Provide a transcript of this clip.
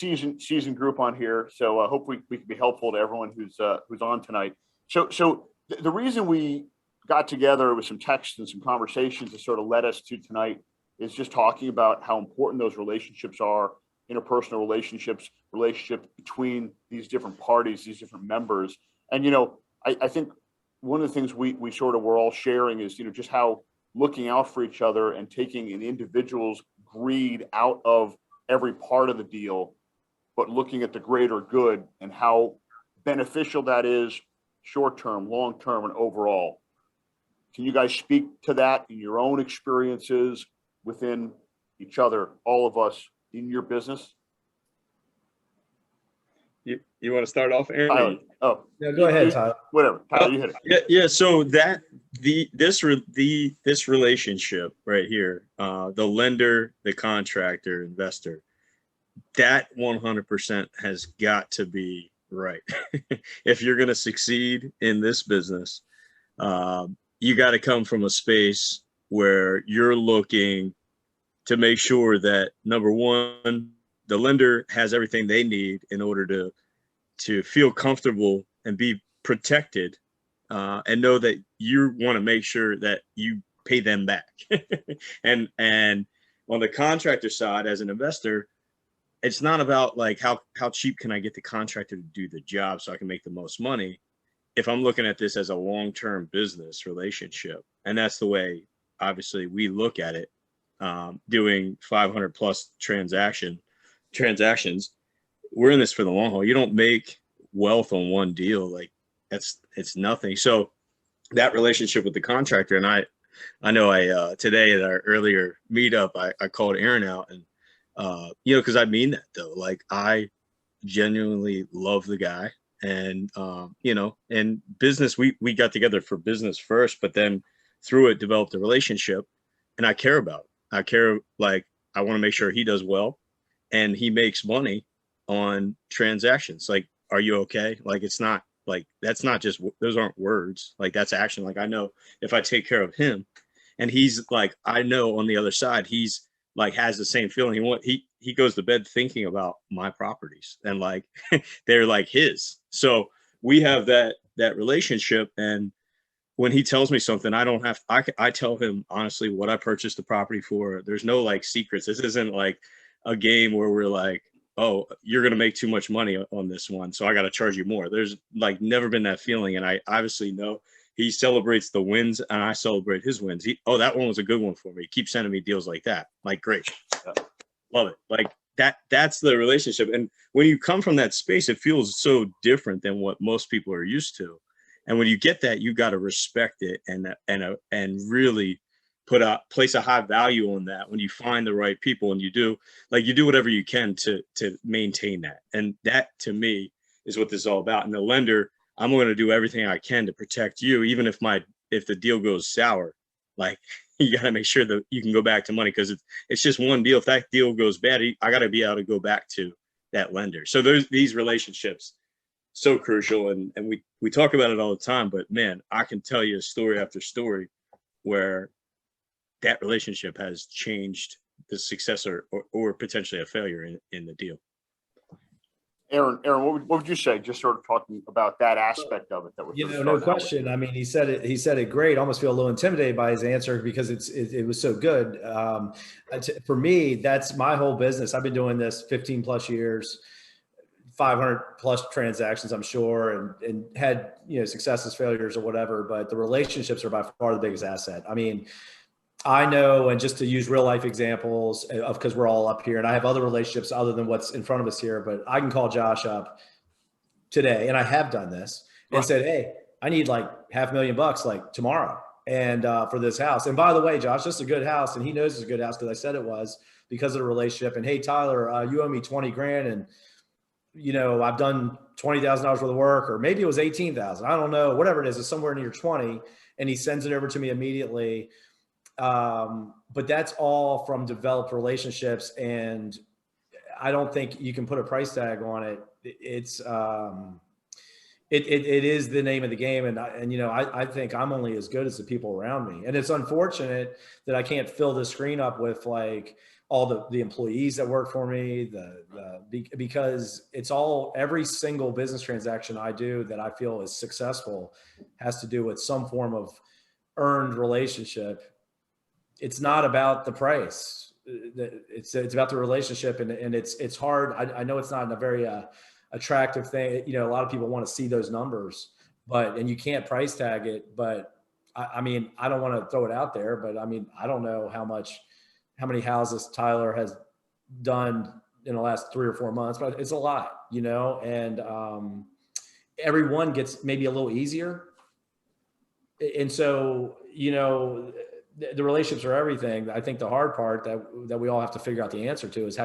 seasoned group on here, so hopefully we can be helpful to everyone who's on tonight. So the reason we got together with some texts and some conversations that sort of led us to tonight is just talking about how important those relationships are, interpersonal relationships between these different parties, these different members. And, I think one of the things we sort of were all sharing is, just how looking out for each other and taking an individual's greed out of every part of the deal, but looking at the greater good and how beneficial that is short-term, long-term, and overall. Can you guys speak to that in your own experiences within each other, all of us in your business? You want to start off, Aaron? Tyler. Oh, yeah, go ahead, Tyler. Whatever, Tyler, you hit it. Yeah. So this relationship right here, the lender, the contractor, investor, that 100% has got to be right. If you're going to succeed in this business, you got to come from a space where you're looking to make sure that, number one, the lender has everything they need in order to feel comfortable and be protected, and know that you want to make sure that you pay them back. and on the contractor side, as an investor, it's not about like how cheap can I get the contractor to do the job so I can make the most money. If I'm looking at this as a long-term business relationship, and that's the way obviously we look at it, doing 500 plus transactions, we're in this for the long haul. You don't make wealth on one deal. Like it's nothing. So that relationship with the contractor, and I know today at our earlier meetup, I called Aeron out, and because I mean that though. Like, I genuinely love the guy, and in business, we got together for business first, but then through it developed a relationship, and I care about it. I want to make sure he does well and he makes money on transactions. Like, are you okay? Like, it's not like, that's not just, those aren't words. Like, that's action. Like, I know if I take care of him, and he's like, I know on the other side, he's like, has the same feeling. He goes to bed thinking about my properties, and like, they're like his. So we have that relationship. And when he tells me something, I tell him honestly what I purchased the property for. There's no like secrets. This isn't like a game where we're like, oh, you're going to make too much money on this one, so I got to charge you more. There's like never been that feeling. And I obviously know he celebrates the wins and I celebrate his wins. That one was a good one for me. He keeps sending me deals like that. Like, great. Love it. Like that's the relationship. And when you come from that space, it feels so different than what most people are used to. And when you get that, you got to respect it and really place a high value on that. When you find the right people, and you do whatever you can to maintain that. And that, to me, is what this is all about. And the lender, I'm going to do everything I can to protect you, even if the deal goes sour. Like, you got to make sure that you can go back to money, because it's just one deal. If that deal goes bad, I got to be able to go back to that lender. So there's these relationships, so crucial, and we talk about it all the time. But man, I can tell you story after story where that relationship has changed the success or potentially a failure in the deal. Aeron, what would you say? Just sort of talking about that aspect of it. That we're no question. I mean, he said it great. I almost feel a little intimidated by his answer because it was so good. For me, that's my whole business. I've been doing this 15 plus years, 500 plus transactions, I'm sure, and had successes, failures, or whatever. But the relationships are by far the biggest asset. I mean, I know, and just to use real life examples of, because we're all up here, and I have other relationships other than what's in front of us here, but I can call Josh up today, and I have done this, and said, hey, I need like $500,000 like tomorrow, and for this house. And by the way, Josh, this is a good house, and he knows it's a good house because I said it was, because of the relationship. And hey, Tyler, you owe me 20 grand, and I've done $20,000 worth of work, or maybe it was 18,000. I don't know, whatever it is, it's somewhere near 20, and he sends it over to me immediately. But that's all from developed relationships, and I don't think you can put a price tag on it. It's it is the name of the game, and I think I'm only as good as the people around me. And it's unfortunate that I can't fill the screen up with like all the employees that work for me, because it's all, every single business transaction I do that I feel is successful has to do with some form of earned relationship. It's not about the price. It's about the relationship, and it's hard. I know it's not a very attractive thing. You know, a lot of people want to see those numbers, and you can't price tag it. But I mean, I don't want to throw it out there, but I mean, I don't know how many houses Tyler has done in the last 3 or 4 months, but it's a lot, you know, and everyone gets maybe a little easier. And so, you know, the relationships are everything. I think the hard part that we all have to figure out the answer to is how